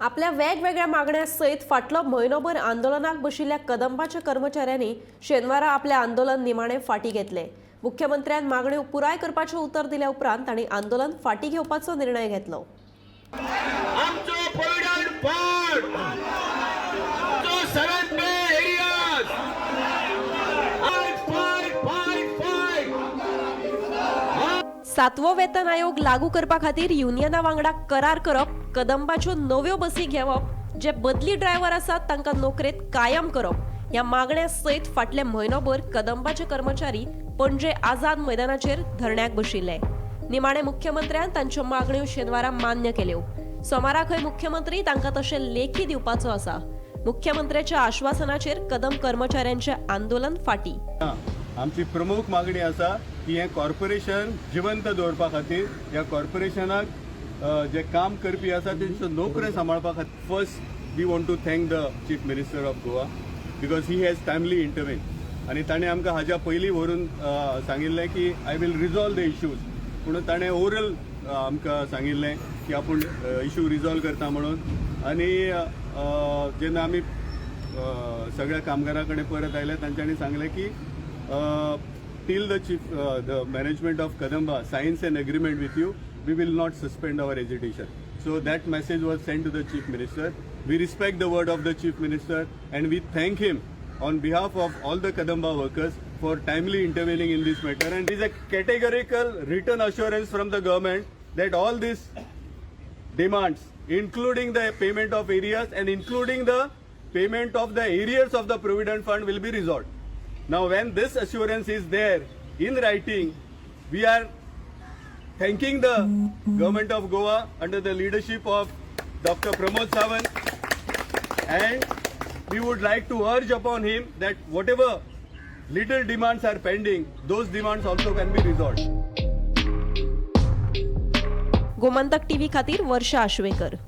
आपल्या वेगवेगळ्या मागण्या सयत फाटलो म्हयनोभर आंदोलनाक बशिल्ल्या कदंबाच्या कर्मचाऱ्यांनी शेनवारा आपले आंदोलन निमाणे फाटी घेतले। मुख्यमंत्र्यान मागण्यो पुराय करपाचें उतर दिल्या उपरांत तांणी आंदोलन फाटी घेवपाचो निर्णय घेतलो। सातवो वेतन आयोग लागू करपा खातीर युनियना वांगडा करार करप, कदंबाच्यो नव्यो बसी घेवप, जे बदली ड्रायव्हर आसात तांकां नोकरेंत कायम करप, ह्या मागण्या सयत फाटले म्हयनोभर कदंबाचे कर्मचारी पणजे आझाद मैदानाचेर धरण्याक बशिल्ले। निमाणे मुख्यमंत्र्यान तांच्यो मागण्यो शेनवारा मान्य केल्यो। सोमारा मुख्यमंत्री तांकां तशें लेखी दिवपाचो आसा। मुख्यमंत्र्याच्या आश्वासनाचेर कदंब कर्मचाऱ्यांचे आंदोलन फाटी। आमची प्रमुख मागणी आसा की हे कॉर्पोरेशन जिवंत दवरपा खातीर ह्या कॉर्पोरेशनाक जे काम करपी आसा तेंचो नोकऱ्यो सांबाळपा खातीर first we want to thank the chief minister of Goa because he has timely intervene आनी ताणें आमकां हाज्या पयलीं व्हरून सांगिल्लें की I will resolve the issues, पूण ताणें ओरल आमकां सांगिल्लें की आपूण इश्यू रिजॉल्व करता म्हणून। आनी जेन्ना आमी सगळ्या कामगारां कडेन परत आयले तांच्यांनी सांगलें की till the management of Kadamba signs an agreement with you, we will not suspend our agitation. So that message was sent to the Chief Minister. We respect the word of the Chief Minister and we thank him on behalf of all the Kadamba workers for timely intervening in this matter. And there is a categorical written assurance from the government that all these demands, including the payment of arrears and including the payment of the arrears of the Provident Fund, will be resolved. Now, when this assurance is there in writing, we are thanking the government of Goa under the leadership of Dr. Pramod Sawant, and we would like to urge upon him that whatever little demands are pending, those demands also can be resolved. Gomantak TV खातीर वर्षा आश्वेकर।